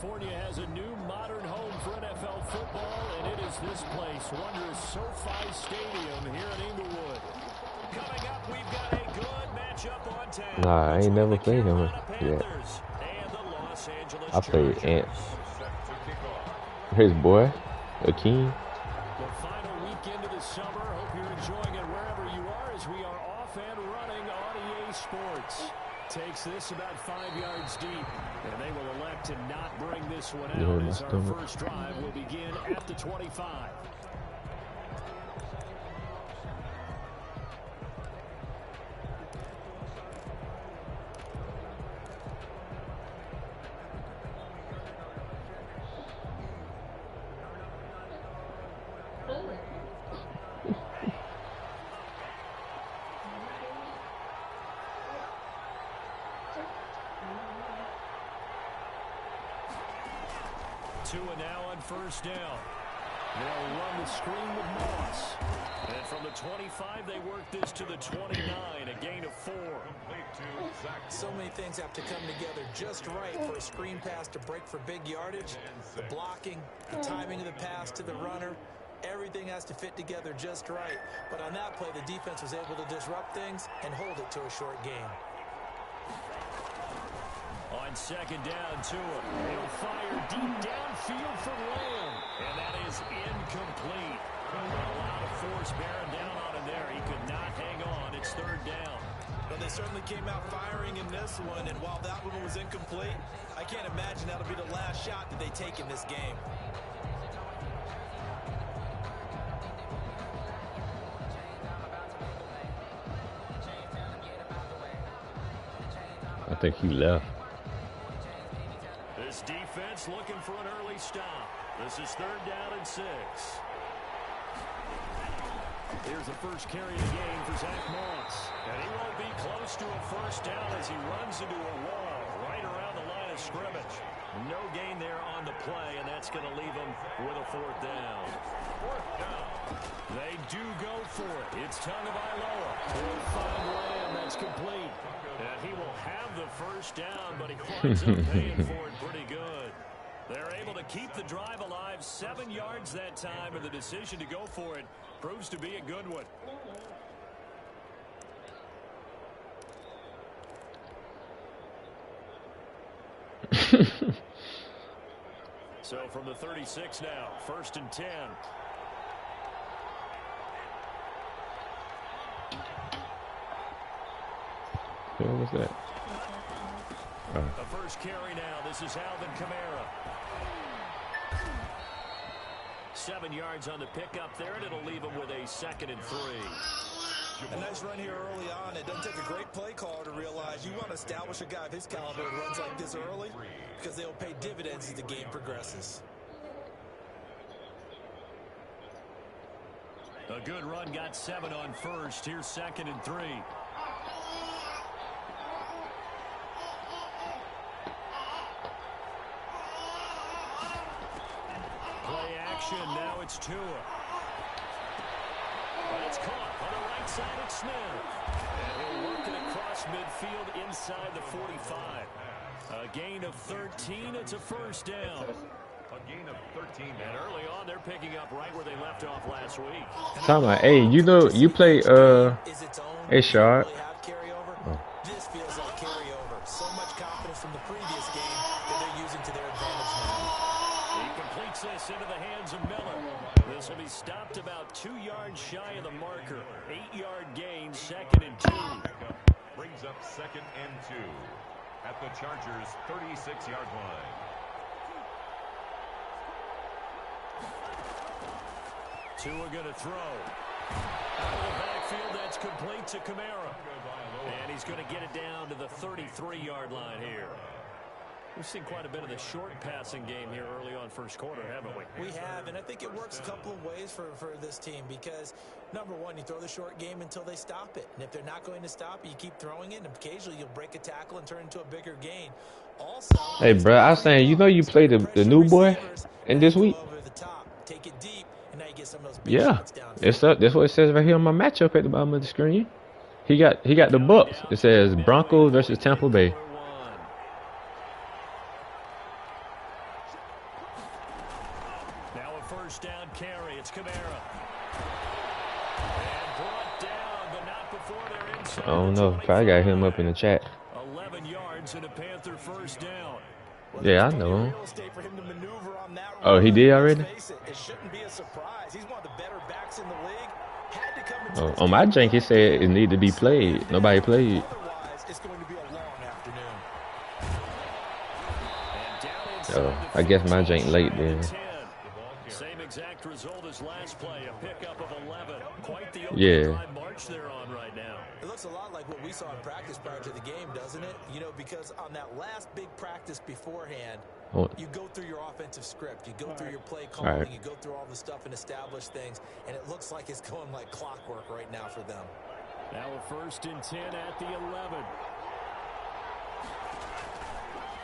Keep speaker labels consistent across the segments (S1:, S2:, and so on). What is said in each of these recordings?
S1: California has a new modern home for NFL football, and it is this place, wondrous SoFi Stadium here in Inglewood. Coming up, we've got a good matchup on tap.
S2: Nah, I ain't never played him yet. I played Ants. His boy, Akeem.
S1: The final weekend of the summer. Hope you're enjoying it wherever you are as we are off and running on EA Sports. Takes this about 5 yards deep, and they will elect to not bring this one out as our first drive will begin at the 25. Tua now on first down. They'll run the screen with Moss. And from the 25, they work this to the 29, a gain of 4.
S3: So many things have to come together just right for a screen pass to break for big yardage. The blocking, the timing of the pass to the runner, everything has to fit together just right. But on that play, the defense was able to disrupt things and hold it to a short game.
S1: On second down, Tua. He'll fire deep downfield for Lamb. And that is incomplete. A lot of force bearing down on him there. He could not hang on. It's third down.
S3: Well, they certainly came out firing in this one. And while that one was incomplete, I can't imagine that'll be the last shot that they take in this game.
S2: I think he left.
S1: This defense looking for an early stop. This is third down and 6. Here's the first carry of the game for Zach Moss. And he won't be close to a first down as he runs into a wall right around the line of scrimmage. No gain there on the play, and that's going to leave him with a fourth down. They do go for it. It's Tagovailoa. He'll find Lamb. That's complete. And he will have the first down, but he winds up paying for it pretty good. They're able to keep the drive alive 7 yards that time, and the decision to go for it proves to be a good one. So from the 36 now, first and 10.
S2: What was that?
S1: The first carry now. This is Alvin Kamara. 7 yards on the pickup there, and it'll leave him with a second and 3.
S3: A nice run here early on. It doesn't take a great play caller to realize you want to establish a guy of his caliber who runs like this early because they'll pay dividends as the game progresses.
S1: A good run, got 7 on first. Here's second and 3. Play action, now it's Tua. But it's caught on the right side of Smith. And he'll work it across midfield inside the 45. A gain of 13, it's a first down. A gain of 13. And early on, they're picking up right where they left off last week.
S2: Talking about, hey, you know, you play, hey, Shard.
S3: Oh. This feels like carryover. So much confidence from the previous game that they're using to their advantage now.
S1: He completes this into the hands of Miller. This will be stopped about 2 yards shy of the marker. 8-yard gain, second and 2.
S4: Brings up second and 2 at the Chargers' 36-yard line.
S1: Tua going to throw. Out of the backfield, that's complete to Kamara. And he's going to get it down to the 33-yard line here. We've seen quite a bit of the short passing game here early on first quarter, haven't we?
S3: We have, and I think it works a couple of ways for this team because, number one, you throw the short game until they stop it. And if they're not going to stop it, you keep throwing it, and occasionally you'll break a tackle and turn into a bigger gain. Also,
S2: hey, bro, I was saying, you know you played the new boy in this week?
S3: Take it deep, and now you get some of those big
S2: Yeah,
S3: shots down.
S2: that's what it says right here on my matchup at the bottom of the screen. He got the Bucks. It says Broncos versus Tampa Bay.
S1: Now a first down carry. It's Kamara. And brought down, but not before they're inside.
S2: I don't know. Probably got him up in the chat.
S1: 11 yards and a Panther first down.
S2: Yeah, I know him. Oh, he did already? Oh, on my jank, it said it needed to be played. Nobody played. Oh, I guess my jank late then.
S1: Same exact result as last play, a pickup of 11. Quite the
S2: Yeah.
S1: march they're on right now.
S3: It looks a lot like what we saw in practice prior to the game, doesn't it? You know, because on that last big practice beforehand, you go through your offensive script, you go through your play calling, you go through all the stuff and establish things, and it looks like it's going like clockwork right now for them.
S1: Now a first and 10 at the 11.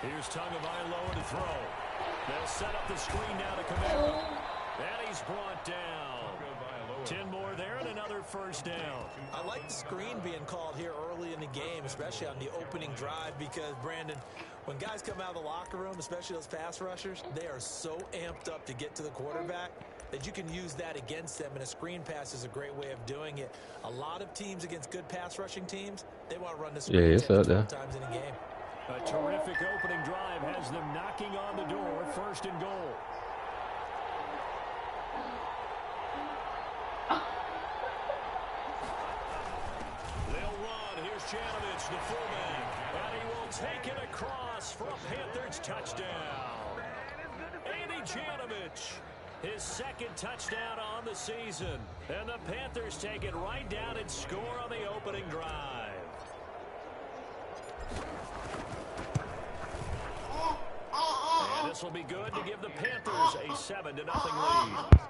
S1: Here's Tagovailoa to throw. They'll set up the screen now to Kamara. And he's brought down. 10 more there and another first down.
S3: I like the screen being called here early in the game, especially on the opening drive, because, Brandon, when guys come out of the locker room, especially those pass rushers, they are so amped up to get to the quarterback that you can use that against them, and a screen pass is a great way of doing it. A lot of teams against good pass rushing teams, they want to run the screen 10 to 12 times in a game.
S1: A terrific opening drive has them knocking on the door. First and goal. They'll run. Here's Janovich, the fullback. And he will take it across for a Panthers touchdown. Andy Janovich, his second touchdown on the season. And the Panthers take it right down and score on the opening drive. And this will be good to give the Panthers a 7-0 lead.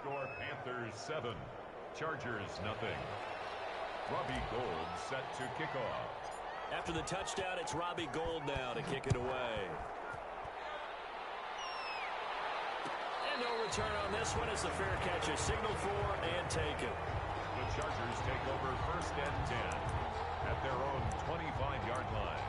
S4: Score Panthers 7, Chargers nothing. Robbie Gould set to kick off.
S1: After the touchdown, it's Robbie Gould now to kick it away. And no return on this one as the fair catch is signaled for and taken.
S4: The Chargers take over first and 10 at their own 25-yard line.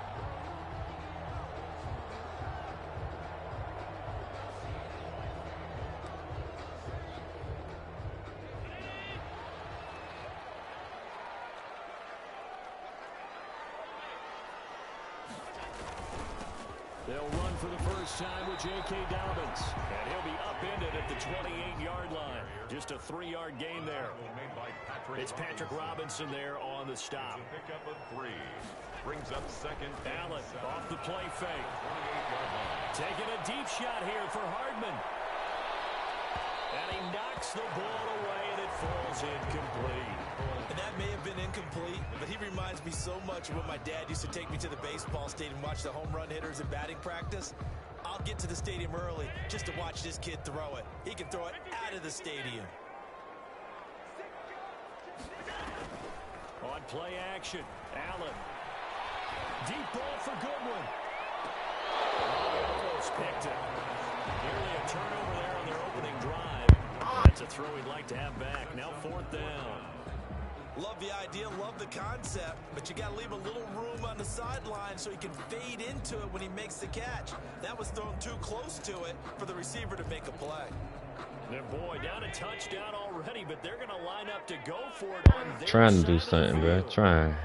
S1: They'll run for the first time with J.K. Dobbins. And he'll be upended at the 28-yard line. Just a 3-yard gain there. It's Patrick Robinson there on the stop.
S4: Pickup of 3. Brings up second.
S1: Allen off the play fake. Taking a deep shot here for Hardman. And he knocks the ball away, and it falls incomplete.
S3: And that may have been incomplete, but he reminds me so much of when my dad used to take me to the baseball stadium and watch the home run hitters in batting practice. I'll get to the stadium early just to watch this kid throw it. He can throw it out of the stadium.
S1: On play action, Allen. Deep ball for Goodwin. Almost picked it. Nearly a turnover there on their opening drive. That's a throw he'd like to have back. Now 4th down.
S3: Love the idea, love the concept, but you got to leave a little room on the sideline so he can fade into it when he makes the catch. That was thrown too close to it for the receiver to make a play.
S1: And boy, down a touchdown already, but they're going to line up to go for it on their
S2: Trying to do something, bro. Trying.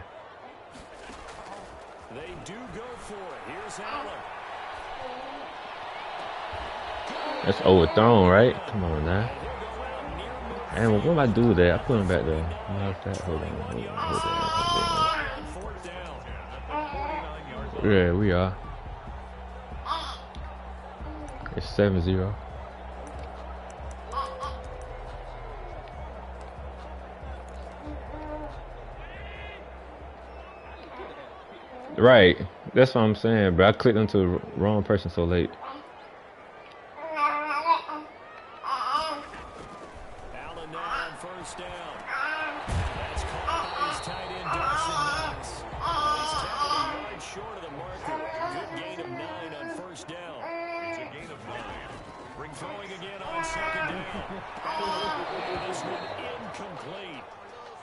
S1: They do go for it. Here's Allen.
S2: That's overthrown, right? Come on now. And what am I do there? I put him back there. Hold on. Yeah, we are. It's 7-0. Right. That's what I'm saying, bro. I clicked onto the wrong person so late.
S1: Allen now on first down. That's caught by his tight end, Dawson Knox. He's tackled a yard short of the marker. Good gain of 9 on first down.
S4: It's a gain of 9.
S1: Bring throwing again on second down. This one incomplete.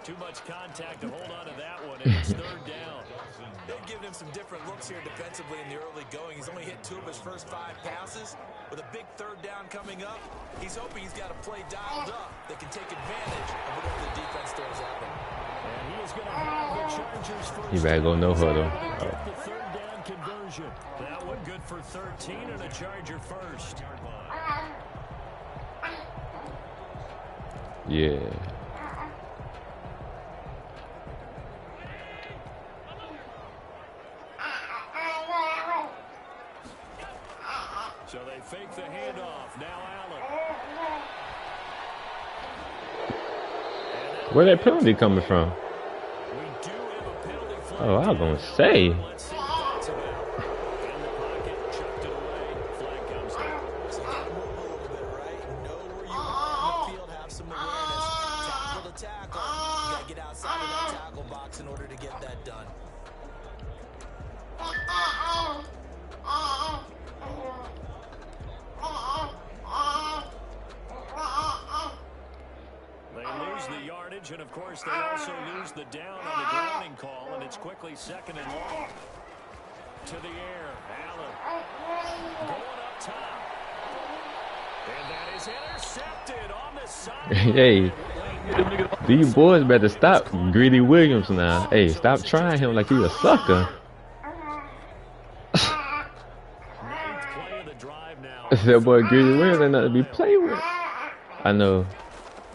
S1: Too much contact to hold on to that one, and it's 3rd down.
S3: They've given him some different looks here defensively in the early going. He's only hit 2 of his first 5 passes. With a big third down coming up, he's hoping he's got a play dialed up that can take advantage of whatever the defense throws at him.
S1: And he is going to have the Chargers first.
S2: You better go no huddle.
S1: Get the third down conversion. That one good for 13 and a Charger first.
S2: Yeah.
S1: So they fake the handoff. Now Allen.
S2: Where that penalty coming from?
S1: We do have a penalty flag.
S2: Oh, I was gonna say.
S1: Let's see what that's about. In the pocket, chucked it away. Flag comes down.
S3: So you gotta move a little bit, right? Know where you are on the field, have some awareness. Tackle to tackle. You gotta get outside of that tackle box in order to get that done.
S1: They lose the yardage, and of course they also lose the down on the grounding call, and it's quickly second and long. To the air, Allen going up top. And that is intercepted on the side.
S2: Hey, these boys better stop Greedy Williams now. Hey, stop trying him like he's a sucker.
S1: Ninth play of the drive now.
S2: That boy Greedy Williams ain't nothing to be played with. I know.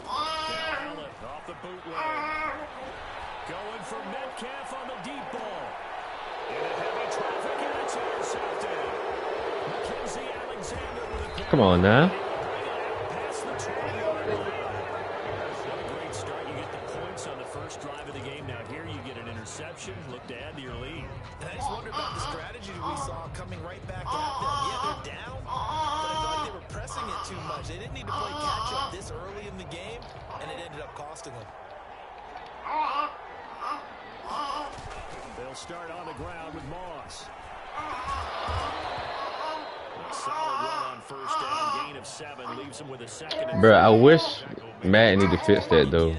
S1: Allen off the bootleg. Going for Metcalf on the deep ball. Into heavy traffic, and it's intercepted. Mackenzie Alexander with a pick.
S2: Come on now.
S1: Past the 20-yard line. What a great start. You get the points on the first drive of the game. Now here you get an interception. Look to add to your lead.
S3: And I just wonder about the strategy we saw coming right back at them. Yeah, they're down, but I felt like they were pressing it too much. They didn't need to play catch-up this early in the game, and it ended up costing them.
S1: They'll start on the ground with Moss. Solid run on first down. Gain of 7 leaves him with a second.
S2: Bro, I wish Madden need to fix that though.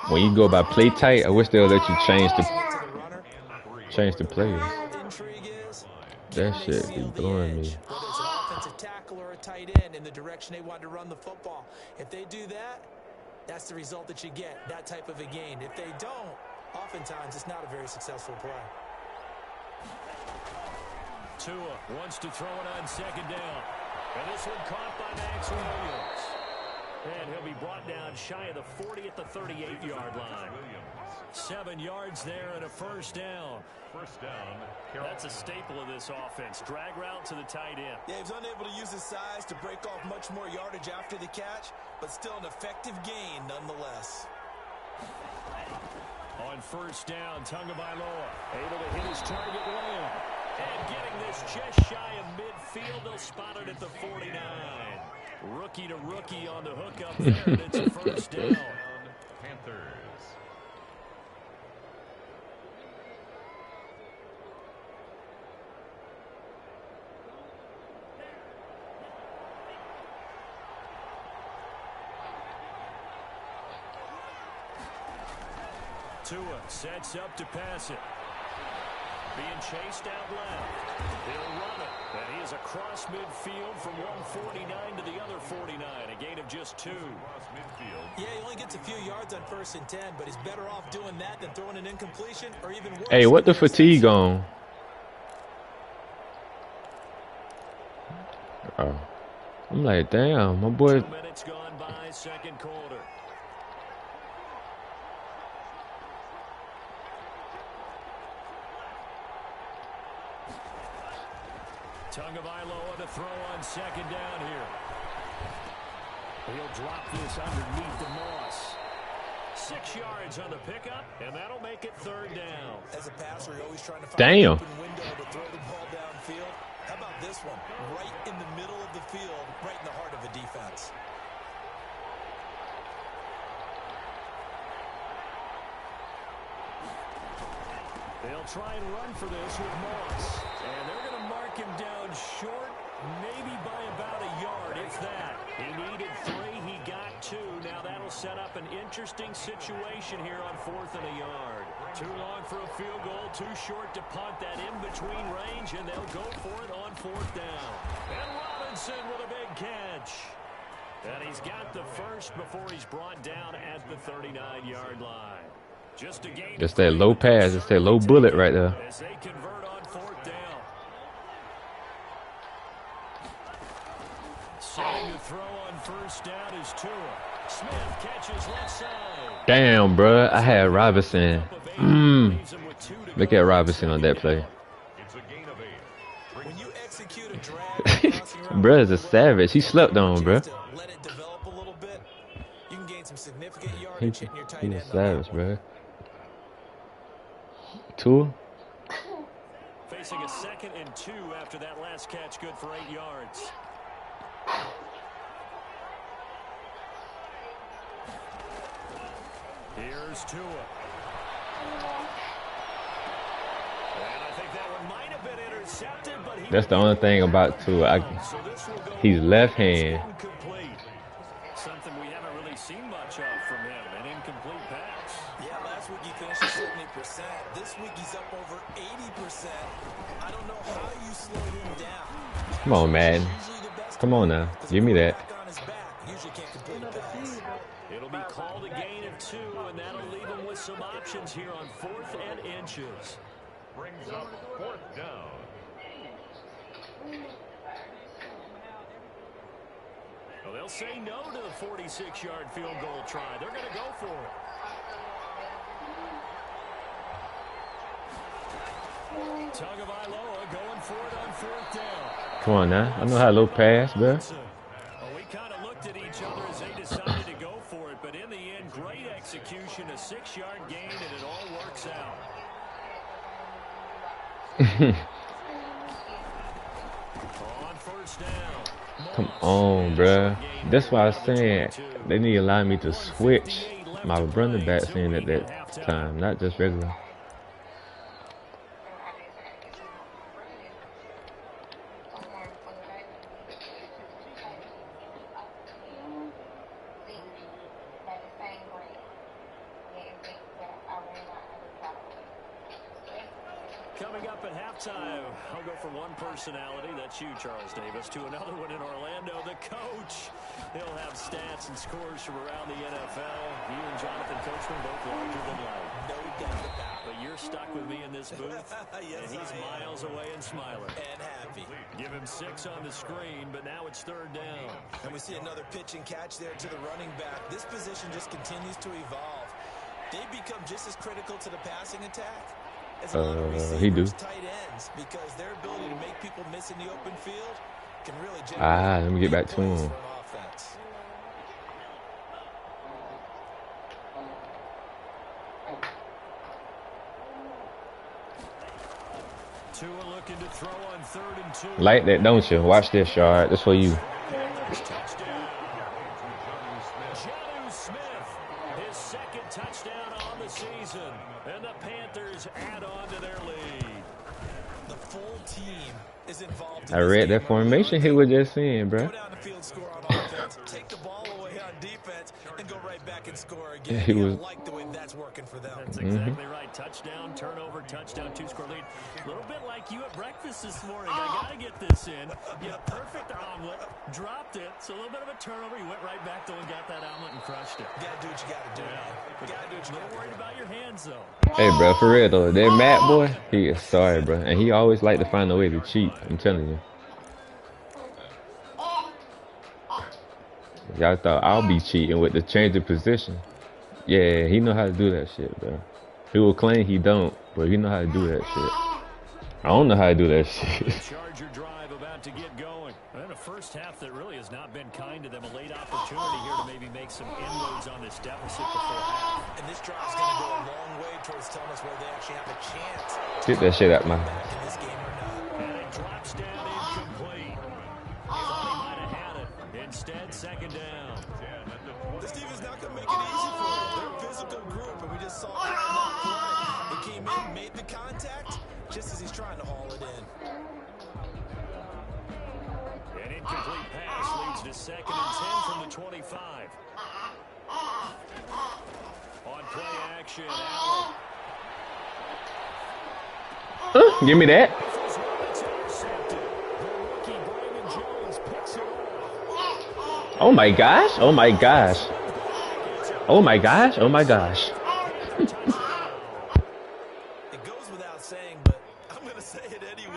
S2: When you go by play tight, I wish they'll let you change the players. That shit be blowing me.
S3: Whether it's an offensive tackle or a tight end in the direction they want to run the football. If they do that, that's the result that you get, that type of a gain. If they don't, oftentimes it's not a very successful play.
S1: Tua wants to throw it on second down. And this one caught by Max Williams. And he'll be brought down shy of the 40 at the 38-yard line. 7 yards there and a first down.
S4: First down.
S1: That's a staple of this offense. Drag route to the tight end.
S3: Yeah, he was unable to use his size to break off much more yardage after the catch, but still an effective gain nonetheless.
S1: On first down, Tagovailoa able to hit his target well. And getting this just shy of midfield, they'll spot it at the 49. Rookie to rookie on the hook up there, and it's a first down.
S4: Panthers.
S1: Tua sets up to pass it. Being chased out left. He'll run it. And he is across midfield from 149 to the other 49. A gain of just 2.
S3: Yeah, he only gets a few yards on 1st and 10, but he's better off doing that than throwing an incompletion or even worse.
S2: Hey, what the fatigue on? Oh. I'm like, damn, my boy.
S1: 2 minutes gone by, second quarter. Tagovailoa to throw on second down here. He'll drop this underneath the Moss. 6 yards on the pickup, and that'll make it third down.
S3: As a passer, you're always trying to find
S2: Damn.
S3: an open window to throw the ball downfield. How about this one? Right in the middle of the field, right in the heart of a defense.
S1: They'll try and run for this with Moss. And they're going to mark him down short, maybe by about a yard, if that. He needed 3, he got 2. Now that'll set up an interesting situation here on 4th and a yard. Too long for a field goal, too short to punt. That in-between range, and they'll go for it on 4th down. And Robinson with a big catch. And he's got the first before he's brought down at the 39-yard line. Just a gain.
S2: Just that low pass. Just that low bullet right there.
S1: As they convert on 4th down. Setting to throw on 1st down is Tua. Smith catches left side.
S2: Damn, bruh. I had Robinson. Look at Robinson on that play.
S3: When you execute a drag,
S2: Bruh is a savage. He slept on, bruh.
S3: let it develop a little bit. You can gain some significant yardage hitting your tight end.
S2: He's a savage, bruh. Tua.
S1: Facing a 2nd and 2 after that last catch, good for 8 yards. Here's Tua. And I think that one might have been intercepted, but
S2: That's the only thing about Tua. He's left hand.
S1: Something we haven't really seen much of from him, an incomplete pass.
S3: Yeah, last week he finished at 70%. This week he's up over 80%. I don't know how you slow him down.
S2: Come on, Madden. Come on now. Give me that.
S1: It'll be called a gain of 2, and that'll leave him with some options here on 4th and inches.
S4: Brings up 4th down.
S1: Well, they'll say no to the 46-yard field goal try. They're going to go for it. Tagovailoa going for it on 4th down.
S2: Come on now. I know how low pass, bruh.
S1: Well, we kind of looked at each other as they decided to go for it, but in the end, great execution, a 6-yard gain, and it all works out. On 1st down.
S2: Come on, bruh. That's why I was saying they need to allow me to switch my running backs in at that time, not just regular.
S1: Coming up at halftime, I'll go from one personality, that's you, Charles Davis, to another one in Orlando, the coach. He'll have stats and scores from around the NFL. You and Jonathan Coachman both larger than life.
S3: No doubt about it.
S1: But you're stuck with me in this booth,
S3: Yes,
S1: and he's miles away and smiling.
S3: And happy.
S1: Give him 6 on the screen, but now it's 3rd down.
S3: And we see another pitch and catch there to the running back. This position just continues to evolve. They become just as critical to the passing attack as a lot of
S2: he do.
S3: receivers, tight ends, because their ability to make people miss in the open field can really generate
S2: Let me get back
S3: big
S2: to
S3: plays
S2: him.
S3: for an offense.
S1: Tua looking to throw on 3rd and 2.
S2: Like that, don't you? Watch this, Shard. That's for you.
S1: Touchdown. Jonnu Smith, his 2nd touchdown on the season. And the Panthers add on to their lead.
S3: The full team is involved in
S2: I
S3: this
S2: read
S3: game.
S2: that formation he was just saying, bro.
S3: Go down the field, score on offense, take the ball away on defense, and go right back and score again.
S2: He
S3: You
S2: was-
S3: gotta like the way that's working for them.
S1: That's exactly right. Touchdown, turnover, touchdown, 2-score lead. A little bit like you at breakfast this morning. I got to get this in. You had a perfect omelet, dropped it. So a little bit of a turnover. You went right back, though, and got that omelet and crushed it.
S3: You gotta do what you gotta do, man. You gotta do what you
S1: Not
S3: gotta
S1: worried
S3: do.
S1: about your hands, though.
S2: Hey, bro, for real though, that Matt boy, he is sorry, bro, and he always like to find a way to cheat. I'm telling you. Y'all thought I'll be cheating with the change of position. Yeah, he know how to do that shit, bro. He will claim he don't, but he know how to do that shit. I don't know how to do that shit.
S1: Charger drive about to get going. And a first half that really has not been kind to them. A late opportunity here to maybe make some inroads on this deficit before half.
S3: And this drive's gonna go a long way towards telling us whether they actually have a chance
S2: Get that shit out my.
S3: back in this game or not.
S1: And it drops down incomplete. Thought he might have had it. Instead, 2nd down.
S3: This team is not gonna make it easy for them. They're a physical group, and we just saw it on that play. He came in, made the contact, just as he's trying to haul it in.
S1: An incomplete pass leads to 2nd and 10 from the 25. On play action, Allen.
S2: Give me that.
S1: It's intercepted. The rookie Brandon Jones picks
S2: Oh my gosh. Oh my gosh. Oh my gosh. Oh my gosh.
S3: It goes without saying, but I'm going to say it anyway.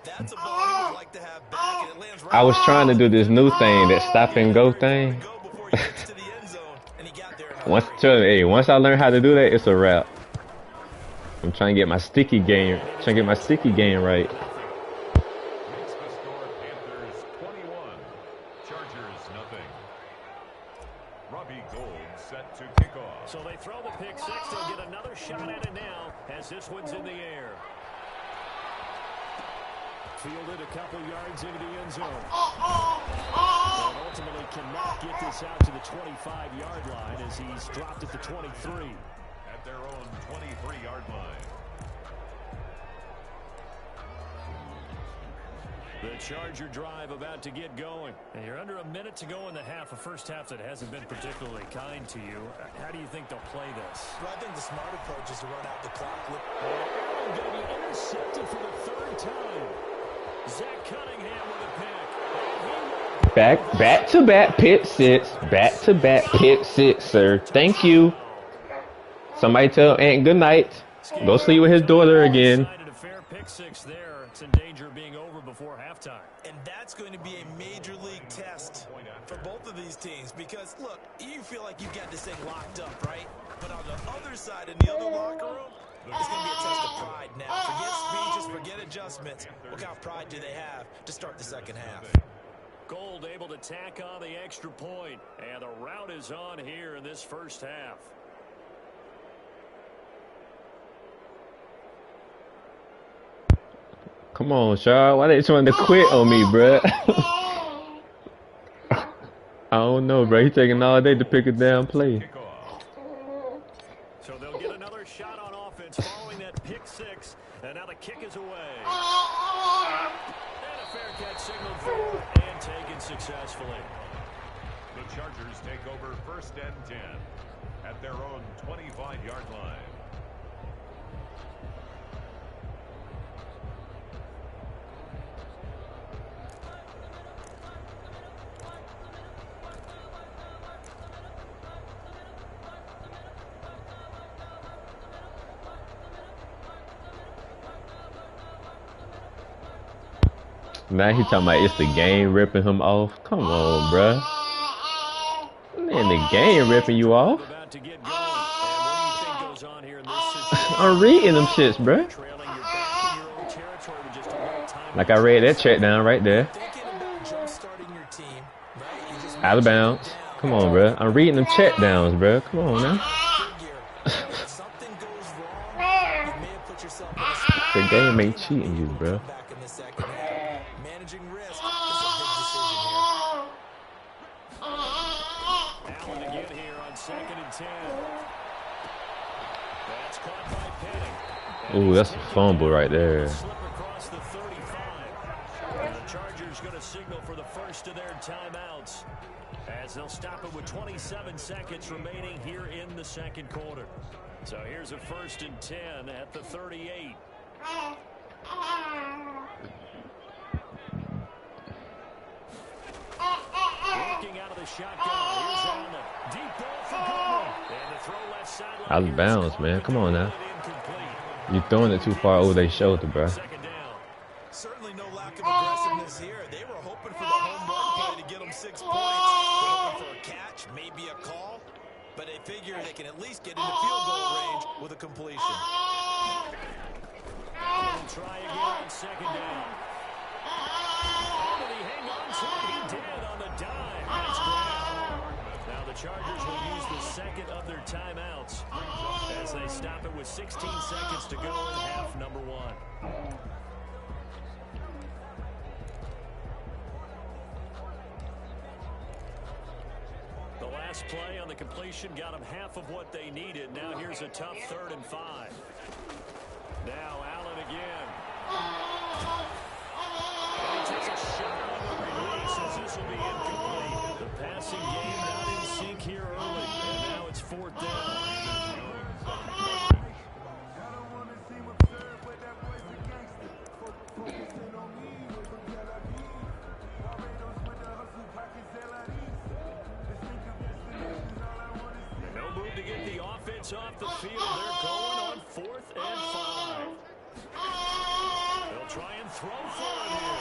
S3: That's a ball he would like to have back, and it lands right.
S2: I was trying to do this new thing, that stop and go thing.
S3: Before he gets to the end zone, and he got there in a
S2: Once,
S3: hurry.
S2: trust me, hey, once I learn how to do that, it's a wrap. I'm trying to get my sticky game, right.
S4: Makes the score Panthers 21, Chargers nothing. Robbie Gould set to kick off.
S1: So they throw the pick six. They'll get another shot at it now as this one's in the air. Fielded a couple yards into the end zone. And ultimately cannot get this out to the 25-yard line as he's dropped at the 23.
S4: At their own 23-yard line.
S1: The Charger drive about to get going. And you're under a minute to go in the half, a first half that hasn't been particularly kind to you. How do you think they'll play this?
S3: Well, I think the smart approach is to run out the clock.
S1: Going to be intercepted for the third time. Zach Cunningham with a pick.
S2: Back to back pick six. Back to back pick six, sir. Thank you. Somebody tell Aunt good night. Go sleep with his daughter again.
S1: A fair pick six there. It's in danger of being over before halftime.
S3: And that's going to be a major league test for both of these teams because, look, you feel like you've got this thing locked up, right? But on the other side, in the other locker room, it's going to be a test of pride now. Forget speeches, forget adjustments. What kind of pride do they have to start the second half?
S1: Gould able to tack on the extra point. And the route is on here in this first half.
S2: Come on, Shaw. Why they trying to quit on me, bruh? I don't know, bro. He taking all day to pick a damn play.
S1: So they'll get another shot on offense following that pick six. And now the kick is away. And a fair catch signaled for and taken successfully.
S4: The Chargers take over first and 10 at their own 25-yard line.
S2: Now he talking about it's the game ripping him off. Come on, bruh. Man, the game ripping you off. I'm reading them shits, bruh. Like I read that check down right there. Out of bounds. Come on, bruh. I'm reading them check downs, bruh. Come on now. The game ain't cheating you, bruh. Ooh, that's a fumble right there.
S1: The Chargers going to signal for the first of their timeouts as they'll stop it with 27 seconds remaining here in the second quarter. So here's a 1st and 10 at the 38. Working out of the shotgun. Here's Allen. Deep ball for Goodwin. And the throw left sideline.
S2: Out of bounds, man. Come on now. You're throwing it too far over their shoulder, bro.
S3: Certainly no lack of aggressiveness here. They were hoping for the home run play to get them 6 points. They're hoping for a catch, maybe a call. But they figure they can at least get into field goal range with a completion.
S1: Try again on second down. Did he hang on to it? He did on the dime. That's great. Now the Chargers will use the second of their timeouts as they stop it with 16 seconds to go in half number one. The last play on the completion got them half of what they needed. Now here's a tough 3rd and 5. Now Allen again. And he takes a shot on the release as this will be incomplete. The passing game not in sync here early. And now it's 4th down. gets off the field. They're going on 4th and 5. They'll try and throw for it here.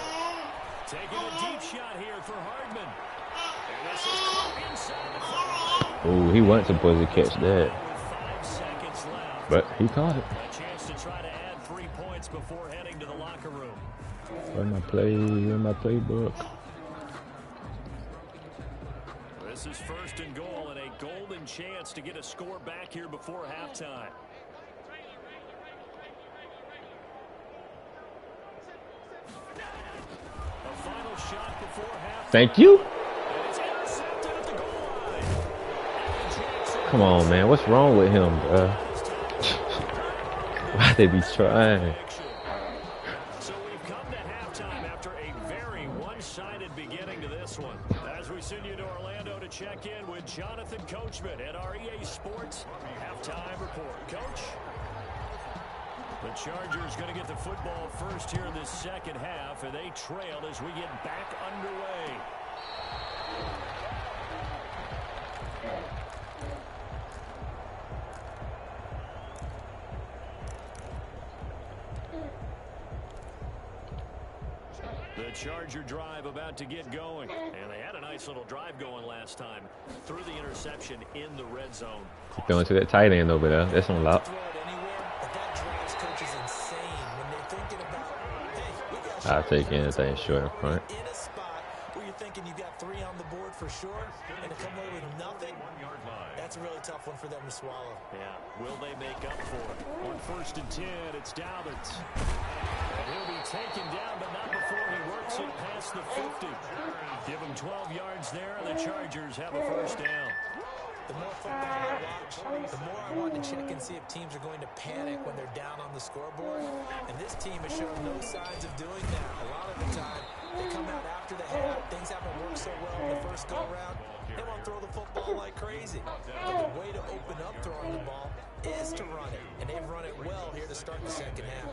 S1: Taking a deep shot here for Hardman. And this is caught inside the 5.
S2: Oh, he wasn't supposed to catch that.
S1: With 5 seconds left.
S2: But he caught it.
S1: A chance to try to add 3 points before heading to the locker room.
S2: Where's my playbook?
S1: This is 1st and goal and a golden chance to get a score back here before halftime. A final shot before halftime.
S2: Thank you.
S1: And it's intercepted at the goal line. And Jackson
S2: Come on, man. What's wrong with him, bro? Why they be trying?
S1: So we've come to halftime after a very one-sided beginning to this one. As we send you to Orlando to check in with Jonathan Coachman at our EA Sports halftime report. Coach? The Chargers going to get the football first here in this second half, and they trail as we get back underway. The Charger drive about to get going. And they had a nice little drive going last time. Through the interception in the red zone.
S2: Going to that tight end over there. That's on lock.
S3: Throw it anywhere, but that drives coaches insane when they're thinking about, hey, we got
S2: I'll
S3: shots
S2: take
S3: here.
S2: anything short in front.
S3: In a spot where you're thinking you got 3 on the board for sure, and to come away with nothing, that's a really tough one for them to swallow.
S1: Yeah, will they make up for it? On 1st and 10, it's Dobbins. And he'll be taken down, but not before he works it past the 50. Give him 12 yards there, and the Chargers have a first down.
S3: The more football I watch, the more I want to check and see if teams are going to panic when they're down on the scoreboard. And this team has shown no signs of doing that. A lot of the time, they come out after the half. Things haven't worked so well in the first go-around. They want to throw the football like crazy. But the way to open up throwing the ball is to run it. And they've run it well here to start the second half.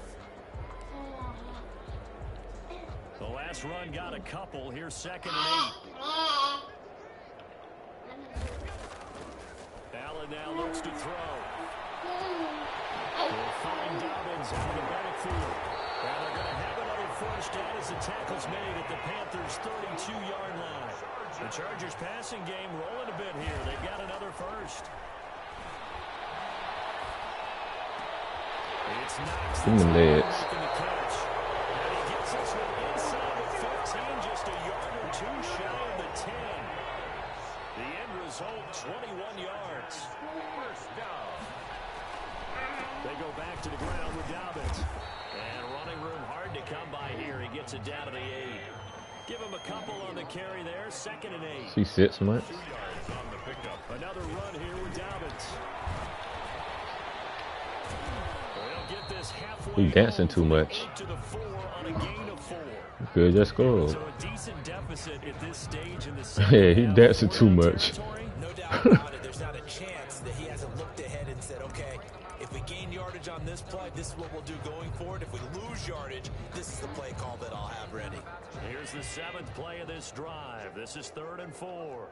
S1: The last run got a couple. Here's 2nd and 8. Allen now looks to throw. They'll find Dobbins out of the backfield. And they're going to have another first down as the tackle's made at the Panthers' 32-yard line. The Chargers passing game rolling a bit here. They've got another first. It's Knox
S2: In the legs.
S1: making the catch. And he gets this one inside the 15, just a yard or 2 shy of the 10. The end result, 21 yards. First down. They go back to the ground with Dobbins. And running room hard to come by here. He gets it down to the 8. Give him a couple on the carry there. 2nd and 8.
S2: See 6 months.
S4: 2 yards on the pickup.
S1: Another run here with Dobbins. They'll get this halfway
S2: He dancing
S1: home
S2: too
S1: from
S2: much.
S1: 8 to the 4 on a gain of 4.
S2: Good, just scored.
S1: So a decent deficit at this stage in the second
S2: Yeah, he
S1: half.
S2: dancing
S1: We're
S2: too
S1: in
S2: much.
S1: territory.
S3: No doubt about it. There's not a chance that he hasn't looked ahead and said, okay, if we gain yardage on this play, this is what we'll do going forward. If we lose yardage, this is the play call that I'll have ready.
S1: Here's the 7th play of this drive. This is 3rd and 4.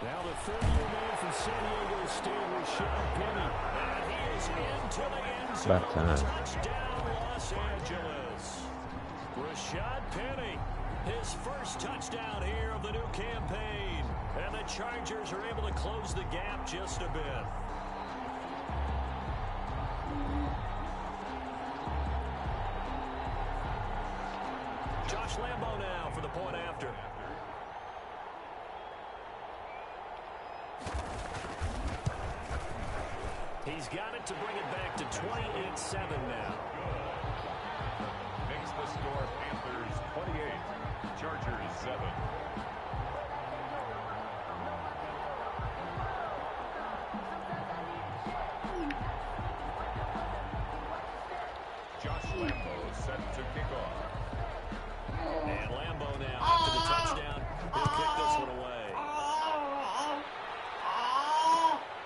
S1: Now the third-year man from San Diego State, Rashad Penny. And he is into the end zone.
S2: About time.
S1: Touchdown, Los Angeles. Rashad Penny, his first touchdown here of the new campaign. And the Chargers are able to close the gap just a bit. Josh Lambo now for the point after. He's got it to bring it back to 28-7 now.
S4: Makes the score Panthers 28, Chargers 7. Josh Lambo set to kick off.
S1: And Lambo now after the touchdown. He'll kick this one away.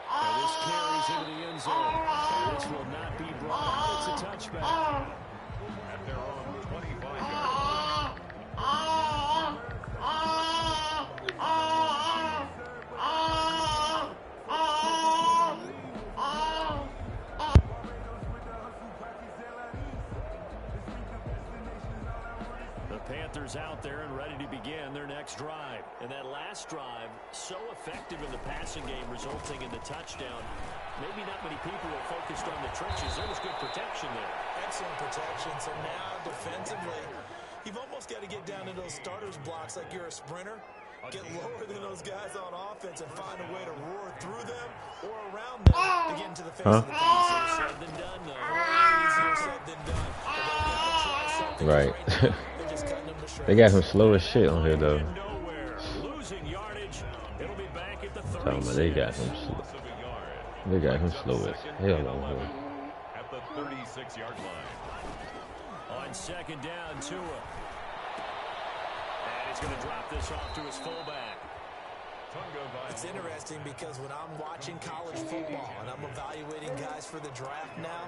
S1: Now this carries into the end zone. And this will not be brought out. It's a touchback.
S4: At their own 25-yard line.
S1: here and ready to begin their next drive. And that last drive, so effective in the passing game, resulting in the touchdown. Maybe not many people are focused on the trenches. There was good protection there.
S3: Excellent protection. So now defensively, you've almost got to get down into those starters blocks like you're a sprinter. Get lower than those guys on offense and find a way to roar through them or around them to get into the face of the pass.
S1: Easier said than done, though.
S3: Easier said than done. But they're going to try something.
S2: Right.
S3: Now, they're just cutting them to shreds.
S2: They got him slow as shit on here though.
S1: Nowhere. Losing yardage. It'll be back at the 36.
S2: Talking about they got him slow. They got him slow as hell on here.
S4: At the 36-yard line.
S1: On second down, Tua. And he's going to drop this off to his fullback.
S3: It's interesting because when I'm watching college football and I'm evaluating guys for the draft now,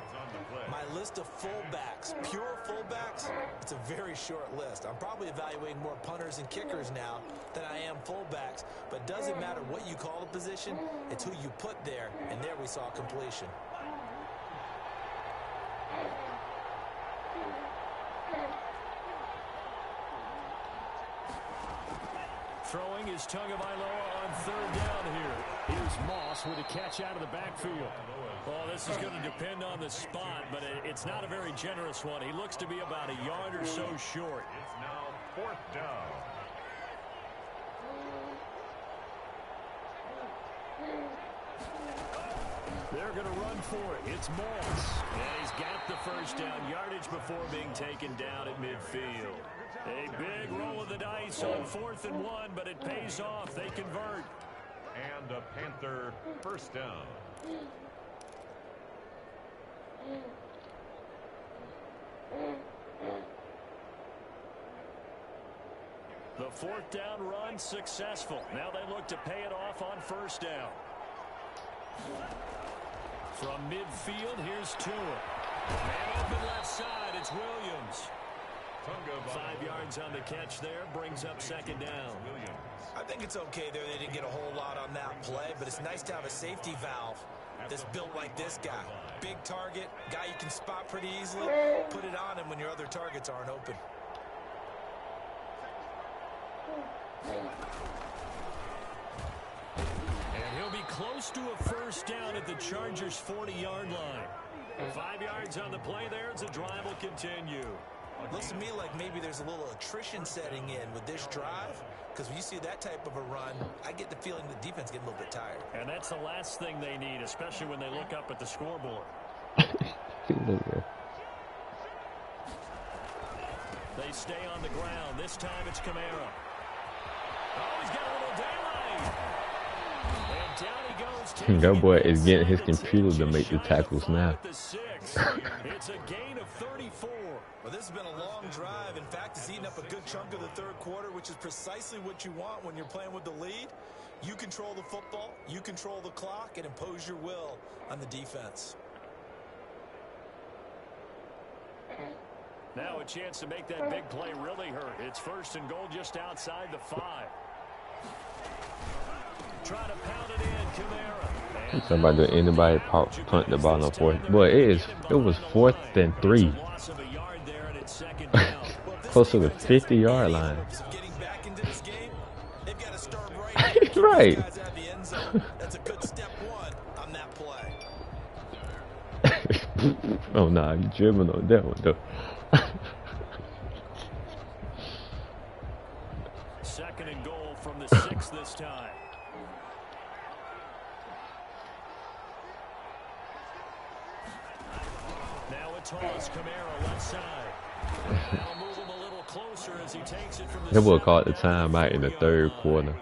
S3: my list of fullbacks, pure fullbacks, it's a very short list. I'm probably evaluating more punters and kickers now than I am fullbacks, but it doesn't matter what you call the position, it's who you put there, and there we saw completion.
S1: Throwing is Tagovailoa on third down here. Here's Moss with a catch out of the backfield. Well, this is going to depend on the spot, but it's not a very generous one. He looks to be about a yard or so short.
S4: It's now fourth down.
S1: They're going to run for it. It's Moss. And he's got the first down yardage before being taken down at midfield. A big roll of the dice on 4th and 1, but it pays off. They convert.
S4: And a Panther first down.
S1: The 4th down run successful. Now they look to pay it off on first down. From midfield, here's Tua. Man open left side, it's Williams. 5 yards on the catch there, brings up second down.
S3: I think it's okay there. They didn't get a whole lot on that play, but it's nice to have a safety valve that's built like this guy. Big target, guy you can spot pretty easily. Put it on him when your other targets aren't open.
S1: And he'll be close to a first down at the Chargers' 40-yard line. 5 yards on the play there as the drive will continue.
S3: Looks to me like maybe there's a little attrition setting in with this drive, because when you see that type of a run, I get the feeling the defense getting a little bit tired.
S1: And that's the last thing they need, especially when they look up at the scoreboard. They stay on the ground. This time it's Kamara. Oh, he's got a little daylight. And down he goes.
S2: That boy is getting his computer to make the tackles now.
S1: It's a gain of 34.
S3: Well, this has been a long drive. In fact, it's eaten up a good chunk of the third quarter, which is precisely what you want when you're playing with the lead. You control the football, you control the clock, and impose your will on the defense.
S1: Now a chance to make that big play really hurt. It's 1st and goal just outside the 5. Try to pound it in, Kamara.
S2: Somebody do anybody punt the ball on 4th. Boy, it was 4th and 3. Close to the 50-yard line. Right.
S3: That's a good step one on that play.
S2: Oh, nah, you dribbling on that one, though.
S1: 2nd and goal from the 6 this time. Now a toss, Kamara left side. That'll move him a little closer as he takes it from the
S2: They will call it the timeout in the 3rd quarter.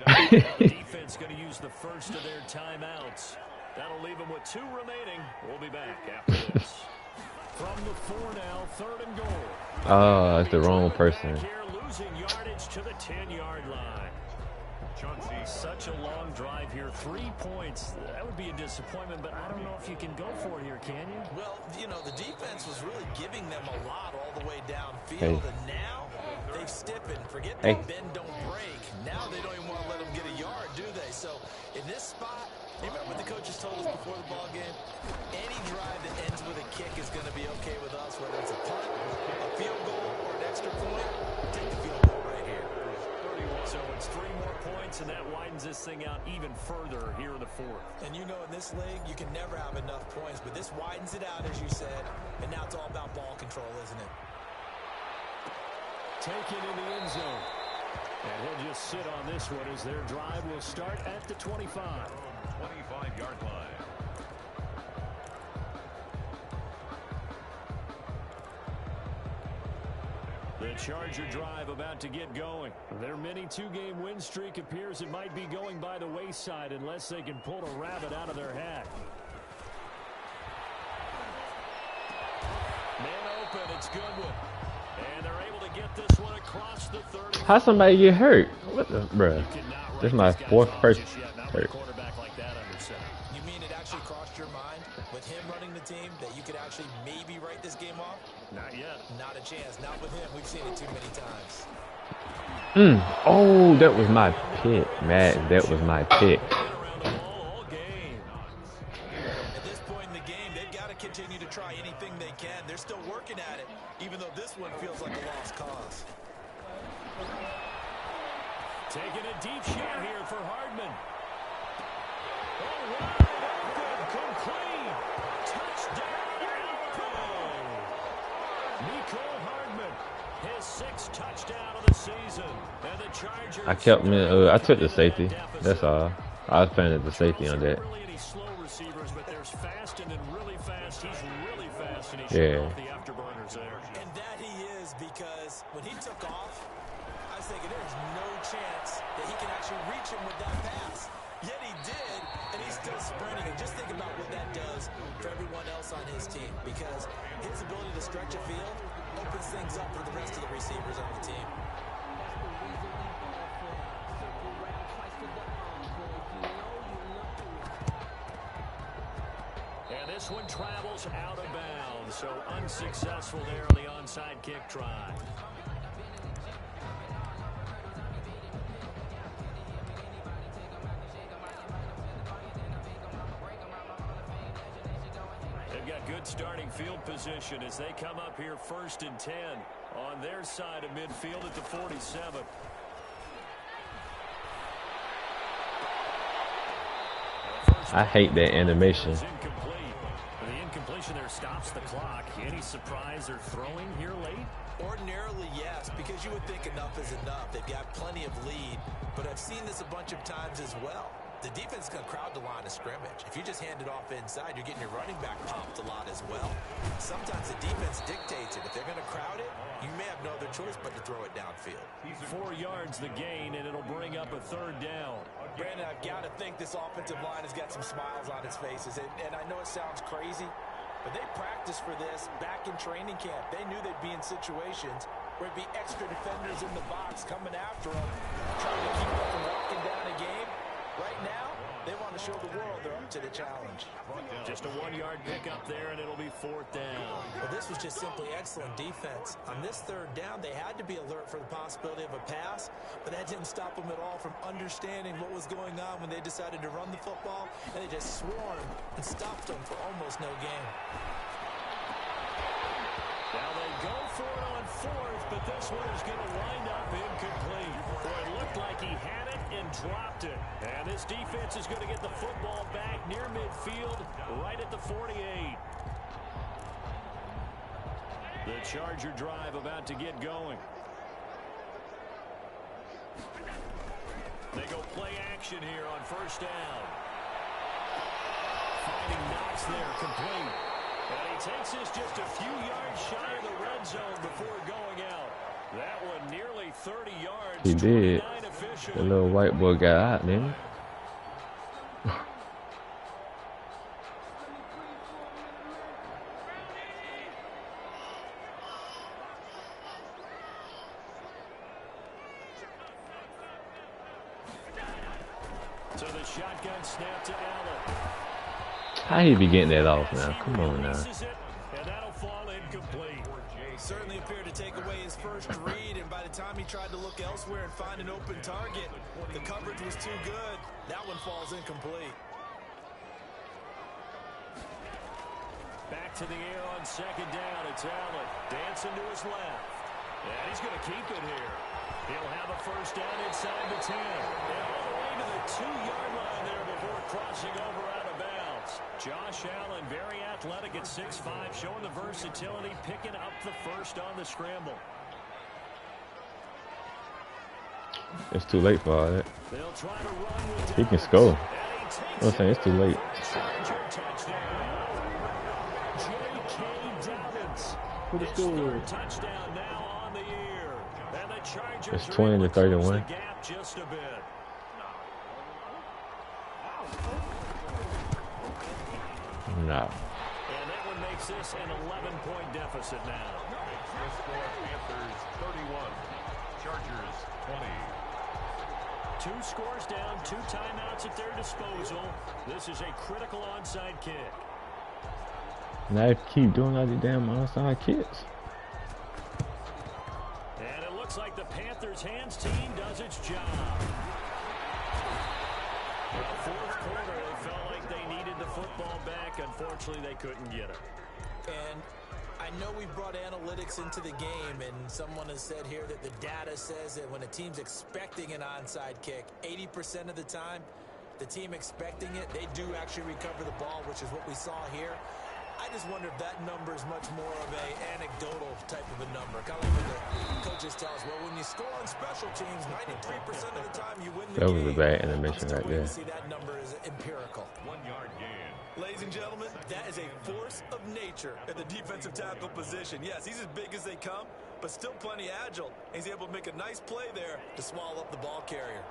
S1: The defense going to use the first of their timeouts. That'll leave them with 2 remaining. We'll be back after this. From the 4 now, 3rd and goal.
S2: Oh, that's the wrong person.
S1: Here, losing yardage to the 10-yard line. Such a long drive here. 3 points. That would be a disappointment, but I don't know if you can go for it here, can you?
S3: Well, you know, the defense was really giving them a lot all the way downfield,
S2: Hey.
S3: and now they've stiffened. Forget
S2: Hey.
S3: that bend, don't break. Now they don't even want to let them get a yard, do they? So in this spot, you remember what the coaches told us before the ball game? Any drive that ends with a kick is going to be okay with us, whether it's a punt, a field goal, or an extra point. Take the field goal right
S1: points, and that widens this thing out even further here in the fourth.
S3: And you know, in this league, you can never have enough points, but this widens it out, as you said, and now it's all about ball control, isn't it?
S1: Taken in the end zone. And he'll just sit on this one as their drive will start at the 25.
S4: 25-yard line.
S1: The Charger drive about to get going. Their mini two-game win streak appears it might be going by the wayside unless they can pull a rabbit out of their hat. Man open, it's Goodwin. And they're able to get this one across the 30.
S2: How somebody get hurt? What the, bruh? This is my fourth person hurt.
S3: You mean it actually crossed your mind with him running the team that you could actually maybe write this game off?
S1: Not yet.
S3: Not a chance. Not with him. We've seen it too many times.
S2: Oh, that was my pick, Matt. That was my pick.
S3: At this point in the game, they've got to continue to try anything they can. They're still working at it, even though this one feels like a lost cause.
S1: Taking a deep shot here for Hardman. All right, open, complete. Touchdown, Alabama. Nicole Hardman, his 6th touchdown of the season. And the Chargers.
S2: I kept me. I took the safety. That's all. I was playing the safety on that.
S1: Really any slow receivers, but there's fast and then really fast. He's really fast, and he's off the afterburners there.
S3: And that he is, because when he took off, I was thinking there's no chance that he can actually reach him with that pass. Yet he did, and he's still sprinting. And just think about what that does for everyone else on his team, because his ability to stretch a field opens things up for the rest of the receivers on the team.
S1: And this one travels out of bounds, so unsuccessful there on the onside kick try. They've got good starting field position as they come up here 1st and 10 on their side of midfield at the 47.
S2: I hate that animation.
S1: The incompletion there stops the clock. Any surprise they're throwing here late?
S3: Ordinarily, yes, because you would think enough is enough. They've got plenty of lead, but I've seen this a bunch of times as well. The defense is going to crowd the line of scrimmage. If you just hand it off inside, you're getting your running back pumped a lot as well. Sometimes the defense dictates it. If they're going to crowd it, you may have no other choice but to throw it downfield.
S1: 4 yards the gain, and it'll bring up a 3rd down.
S3: Brandon, I've got to think this offensive line has got some smiles on its faces. And I know it sounds crazy, but they practiced for this back in training camp. They knew they'd be in situations where it'd be extra defenders in the box coming after them, trying to keep them from walking down a game. Right now, they want to show the world they're up to the challenge.
S1: Just a 1-yard pickup there, and it'll be 4th down.
S3: Well, this was just simply excellent defense. On this 3rd down, they had to be alert for the possibility of a pass, but that didn't stop them at all from understanding what was going on when they decided to run the football, and they just swarmed and stopped them for almost no gain.
S1: Now they go for it on 4th, but this one is going to wind up incomplete. Boy, it looked like he had it and dropped it. And this defense is going to get the football back near midfield, right at the 48. The Charger drive about to get going. They go play action here on 1st down. Finding Knox there, complete. And he takes this just a few yards shy of the red zone before going out. That one nearly 30 yards.
S2: He did. The little white boy got out, man.
S1: So the shotgun snap to Allen.
S2: How he be getting that off now? Come on now.
S1: And that'll fall incomplete.
S3: Certainly appeared to take away his first read, and by the time he tried to look elsewhere and find an open target, the coverage was too good. That one falls incomplete.
S1: Back to the air on 2nd down. It's Allen dancing to his left. And he's going to keep it here. He'll have a first down inside the 10. And all the way to the 2-yard line there before crossing over out of bounds. Josh Allen, very athletic at 6'5", showing the versatility, picking up the first on the scramble.
S2: It's too late for all that.
S1: They'll try to run with
S2: He can
S1: Dobbins.
S2: score.
S1: And he takes
S2: I'm saying it's too late.
S1: Charger touchdown. J.K. Dobbins.
S2: Who the
S1: His
S2: score?
S1: third touchdown now on the year. And the Chargers
S2: It's
S1: are
S2: 20
S1: able
S2: to
S1: to close
S2: 31.
S1: the gap just a bit.
S2: Nah.
S1: And that one makes this an 11-point deficit now.
S4: The score, Panthers 31, Chargers 20.
S1: 2 scores down, 2 timeouts at their disposal. This is a critical onside kick.
S2: Now if you keep doing all these damn onside kicks.
S1: And it looks like the Panthers' hands team does its job. The fourth quarter, they felt like they needed the football back. Unfortunately, they couldn't get it.
S3: And I know we brought analytics into the game, and someone has said here that the data says that when a team's expecting an onside kick, 80% of the time, the team expecting it, they do actually recover the ball, which is what we saw here. I just wonder if that number is much more of a anecdotal type of a number. Kind of like when the coaches tell us, well, when you score on special teams, 93% of the time you win the
S2: That
S3: game.
S2: was a bad intermission right there.
S3: See, that number is empirical.
S4: 1-yard gain.
S3: Ladies and gentlemen, that is a force of nature at the defensive tackle position. Yes, he's as big as they come, but still plenty agile. He's able to make a nice play there to swallow up the ball carrier.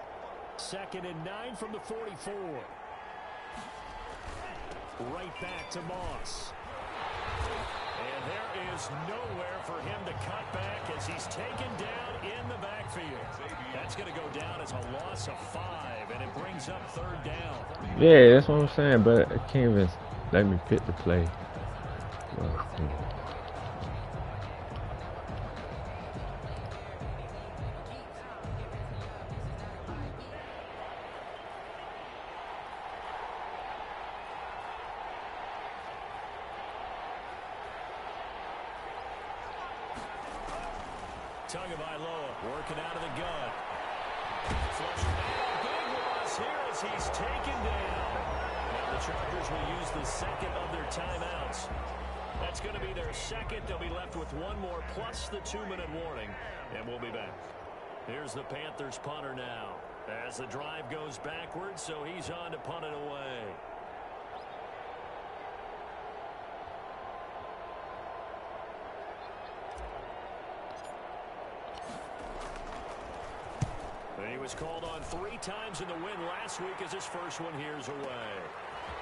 S1: 2nd and 9 from the 44. Right back to Moss. And there is nowhere for him to cut back as he's taken down in the backfield. That's going to go down as a loss of 5, and it brings up 3rd down.
S2: Yeah, that's what I'm saying, but it can't even let me pick the play. Well,
S1: Tagovailoa working out of the gun. Flush down. Big loss here as he's taken down. Now the Chargers will use the 2nd of their timeouts. That's going to be their 2nd. They'll be left with 1 more plus the 2-minute warning. And we'll be back. Here's the Panthers punter now. As the drive goes backwards, so he's on to punt it away. He was called on 3 times in the win last week as his first one here's away.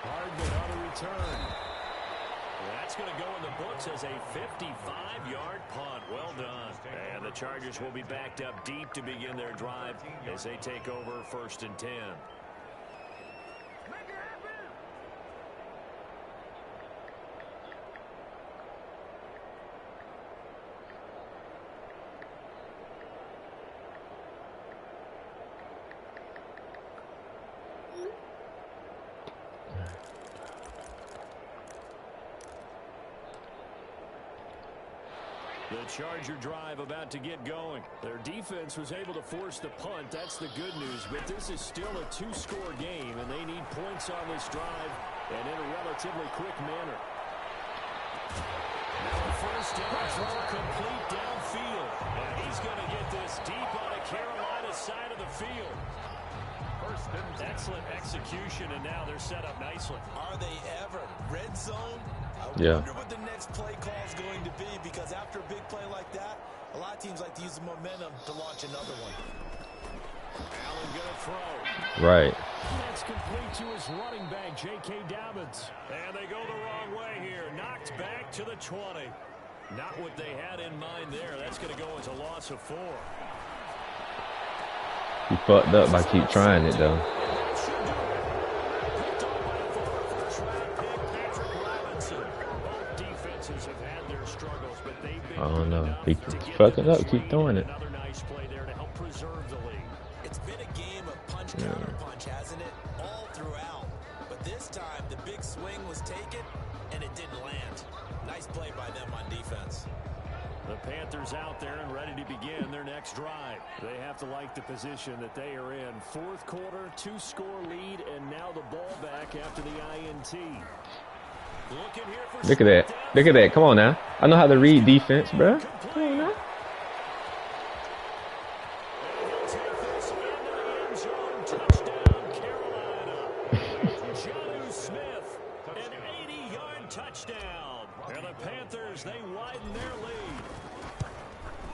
S1: Hardman on the return. That's going to go in the books as a 55-yard punt. Well done. And the Chargers will be backed up deep to begin their drive as they take over 1st and 10. The Charger drive about to get going. Their defense was able to force the punt. That's the good news. But this is still a 2-score game, and they need points on this drive and in a relatively quick manner. Now the first down throw complete downfield. And he's going to get this deep on the Carolina side of the field. Excellent execution, and now they're set up nicely.
S3: Are they ever? Red zone? I wonder what the next play call is going to be, because after a big play like that, a lot of teams like to use the momentum to launch another one.
S1: Allen going to throw.
S2: right.
S1: That's complete to his running back, J.K. Dobbins. And they go the wrong way here. Knocked back to the 20. Not what they had in mind there. That's going to go as a loss of 4.
S2: He fucked up by keep trying it though. I don't know. He fucking up, keep throwing it.
S1: Another nice play there to help preserve the lead.
S3: It's been a game of punch counter punch, hasn't it? All throughout. But this time the big swing was taken and it didn't land. Nice play by them on defense.
S1: The Panthers out there and ready to begin their next drive. They have to like the position that they are in. Fourth quarter, 2-score lead, and now the ball back after the INT.
S2: Look at that. Look at that. Come on now. I know how to read defense, bro. Come on now.
S1: Touchdown. And the Panthers, they widen their lead.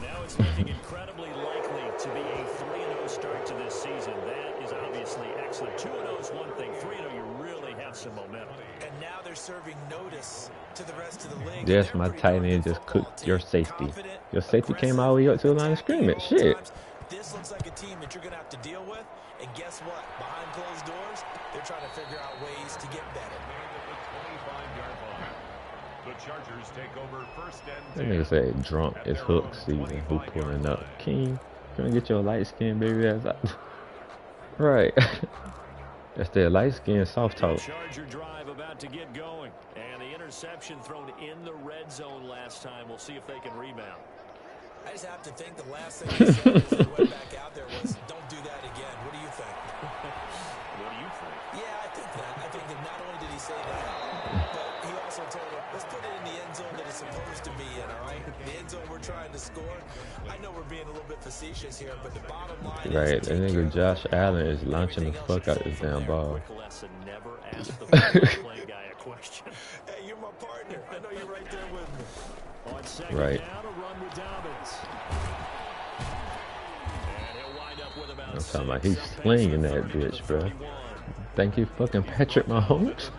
S1: Now it's looking incredibly likely to be a 3-0 start to this season. That is obviously excellent. 2-0 is one thing. 3-0, you really have some momentum.
S3: And now they're serving notice to the rest of the league.
S2: Yes, my tight end just cooked your safety. Your safety came all the way up to the line of scrimmage. Shit.
S3: This looks like a team that you're going to have to deal with. And guess what? Behind closed doors, they're trying to figure out ways to get better.
S4: The Chargers take over first and
S2: That nigga said drunk is hook season. Who pulling up? King, gonna get your light skin baby ass out. Right. That's their light skin soft talk.
S1: Charger drive about to get going. And the interception thrown in the red zone last time. We'll see if they can rebound.
S3: I just have to think the last thing he said as they went back out there was, don't do that again. What do you think?
S1: What do you think?
S3: Yeah, I think that. I think that not only did he say that, but he also told him, let's put it in the end zone that it's supposed to be in, all right? The end zone we're trying to score. I know we're being a little bit facetious here, but the bottom line
S2: Right,
S3: is...
S2: that nigga Josh Allen is launching the fuck out this damn ball.
S1: Never ask the play guy a question.
S3: Hey, you're my partner. I know you're right there with me.
S1: On second
S2: right.
S1: down, a run with Dobbins. And he'll wind up with about
S2: I'm talking about he's slinging that bitch, bro. Thank you, fucking Patrick Mahomes.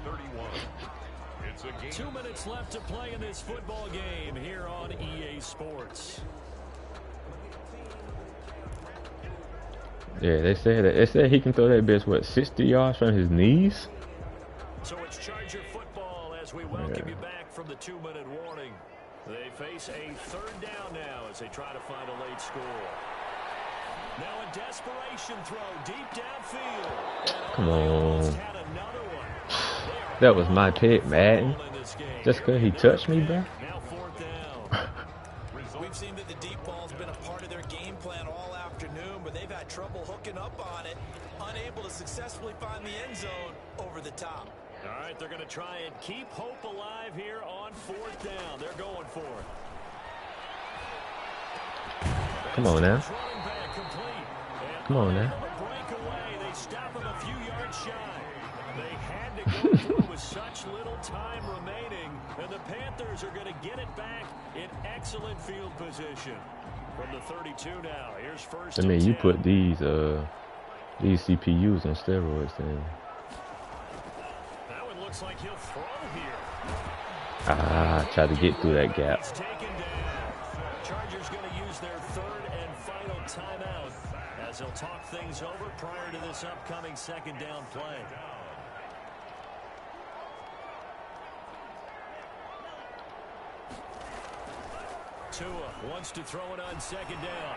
S1: 2 minutes left to play in this football game here on EA Sports.
S2: Yeah, they said he can throw that bitch, what, 60 yards from his knees?
S1: So it's Charger football as we welcome you back from the 2-minute warning. They face a third down now as they try to find a late score. Now a desperation throw deep downfield.
S2: Come on. That was my pick, Madden. Just because he touched me, bro.
S1: Now fourth down.
S3: We've seen that the deep ball's been a part of their game plan all afternoon, but they've had trouble hooking up on it, unable to successfully find the end zone over the top.
S1: All right, they're going to try and keep hope alive here on fourth down. They're going for it.
S2: Come on now. Come on now.
S1: They stop him a few yards shy. They had to go through with such little time remaining, and the Panthers are going to get it back in excellent field position. From the 32 now, here's first.
S2: I mean, you put these CPUs on steroids, then.
S1: That one looks like he'll throw here.
S2: Ah, try to get through that gap.
S1: It's taken down. Chargers going to use their third and final timeout as they'll talk things over prior to this upcoming second down play. Tua wants to throw it on second down.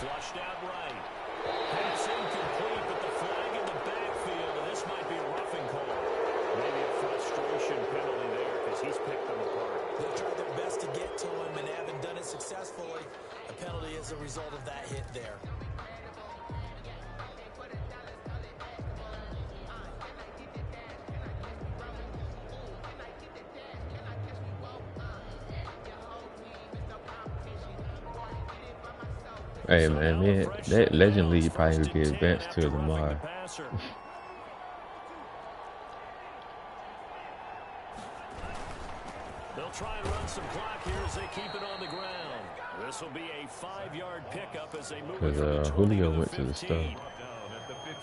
S1: Flushed out right. Pass incomplete, but the flag in the backfield, and this might be a roughing call. Maybe a frustration penalty there because he's picked them apart.
S3: They've tried their best to get to him and haven't done it successfully. A penalty as a result of that hit there.
S2: Hey man, that Legend League probably would get advanced to tomorrow.
S1: They'll try and run some clock here as they keep it on the ground. This will be a 5-yard pickup as they move it from the 20
S2: Julio
S1: to the
S2: went to the
S1: 15.
S2: store.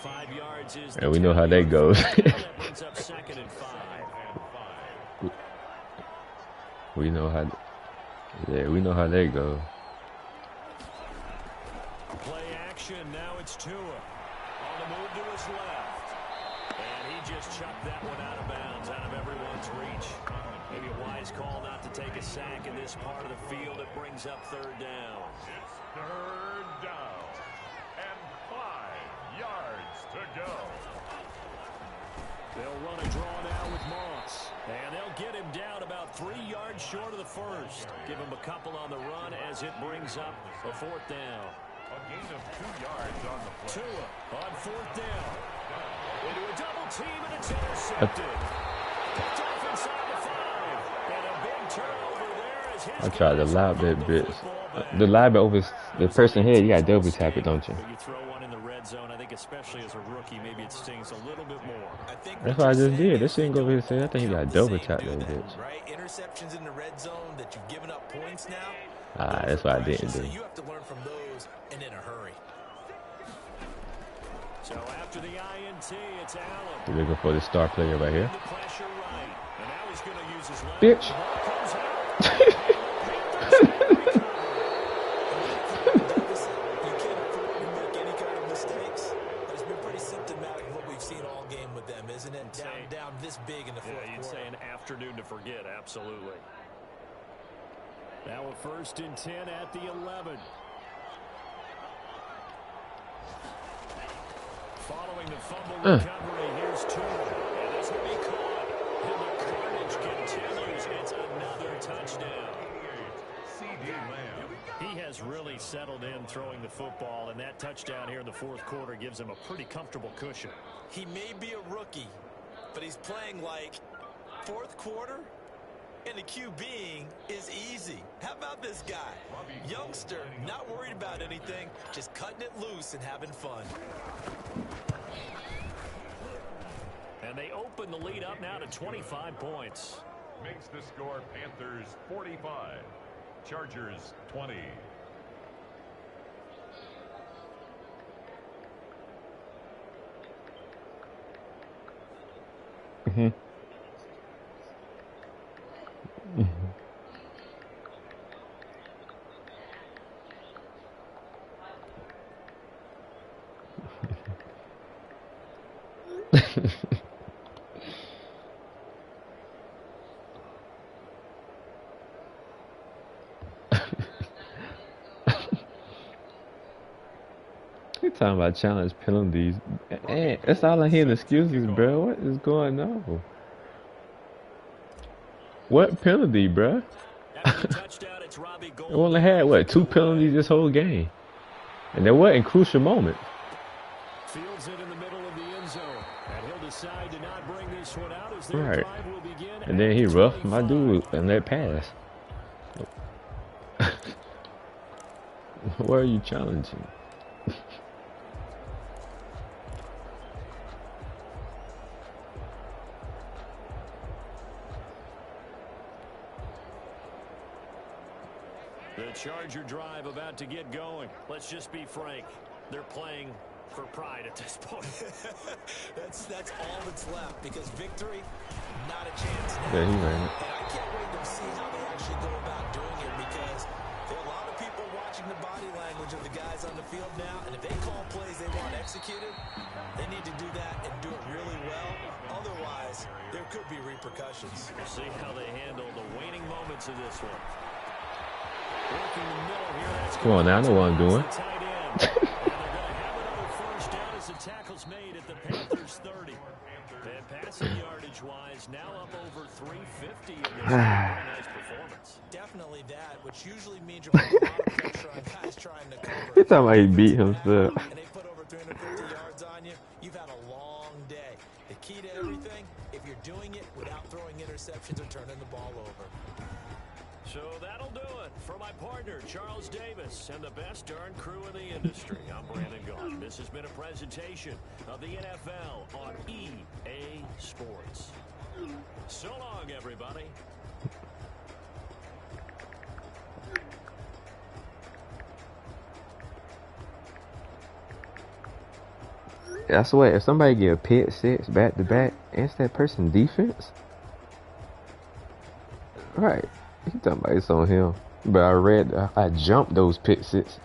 S1: 5 yards is
S2: And we know how that goes.
S1: That brings up second and 5.
S2: we know how that goes.
S1: Play action, now it's Tua. On the move to his left. And he just chucked that one out of bounds, out of everyone's reach. Maybe a wise call not to take a sack in this part of the field. It brings up third down.
S4: It's third down and 5 yards to go.
S1: They'll run a draw now with Moss. And they'll get him down about 3 yards short of the first. Give him a couple on the run as it brings up a 4th down.
S4: A gain of 2 yards on the play.
S1: Tua on 4th down. Into a double team, and it's intercepted. Picked off inside the 5. And a big turnover there as his
S2: I tried to
S1: guys
S2: lob that
S1: put
S2: bitch.
S1: football back.
S2: The lob over the person head, you got double tap it, don't you?
S1: But you throw one in the red zone, I think especially as a rookie, maybe it stings a little bit more.
S3: I think
S2: That's
S3: what
S2: what I
S3: you're
S2: just
S3: saying
S2: did. That
S3: is
S2: shit ain't go over his head. I think he got
S3: the
S2: double
S3: same
S2: tapped
S3: do
S2: that
S3: that,
S2: bitch.
S3: right? Interceptions in the red zone that you've given up points now.
S2: That's what I didn't
S3: So
S2: do.
S3: you have to learn from those and in a hurry.
S1: So after the INT, it's Allen.
S2: We're looking for the star player right here.
S1: The pressure right. And now he's going to use his leg.
S2: Bitch.
S1: Ball comes out.
S3: You can't afford to make any kind of mistakes. But it's been pretty symptomatic of what we've seen all game with them, isn't it? Down this big in the fourth
S1: Yeah, you'd
S3: quarter.
S1: say an afternoon to forget, absolutely. Now a 1st and 10 at the 11. Following the fumble recovery, here's Tua. And this will be caught. And the carnage continues. It's another touchdown.
S4: C.D. Lamb.
S1: He has really settled in throwing the football, and that touchdown here in the 4th quarter gives him a pretty comfortable cushion.
S3: He may be a rookie, but he's playing like 4th quarter, and the QBing is easy. How about this guy? Youngster, not worried about anything, just cutting it loose and having fun.
S1: And they open the lead up now to 25 points.
S4: Makes the score Panthers 45. Chargers 20.
S2: You talking about challenge penalties? That's all I hear. Excuses, bro. What is going on? What penalty, bro?
S1: After the touchdown, it's Robbie Gould.
S2: We only had what 2 penalties this whole game, and they wasn't crucial moments.
S1: Fields it in the middle of the end zone, and he'll decide to not bring this one out as their
S2: Right.
S1: drive will begin.
S2: And then
S1: at
S2: he
S1: the
S2: roughed my
S1: 25.
S2: dude and let pass. What are you challenging?
S1: The Charger drive about to get going. Let's just be frank. They're playing for pride at this point.
S3: That's all that's left, because victory, not a chance now.
S2: Yeah, he ran it.
S3: And I can't wait to see how they actually go about doing it, because there are a lot of people watching the body language of the guys on the field now, and if they call plays they want executed, they need to do that and do it really well. Otherwise, there could be repercussions.
S1: We'll see how they handle the waning moments of this one. Working the middle here. That's
S2: Come on now, I know what I'm doing.
S1: the tight end. And they're going to have another 1st down as the tackle's made at the Panthers 30. And passing yardage-wise, now up over 350 in this very nice performance.
S3: Definitely that, which usually means you're putting a lot of pressure on guys trying to cover.
S2: He talking about he beat himself.
S3: And they put over 350 yards on you, you've had a long day. The key to everything, if you're doing it without throwing interceptions or turning the ball over.
S1: So that'll do it for my partner, Charles Davis, and the best darn crew in the industry. I'm Brandon Gaughan. This has been a presentation of the NFL on EA Sports. So long, everybody.
S2: I swear, if somebody get a pick 6 back to back, it's that person defense. Right. He talking about it's on him. But I jumped those pick 6s.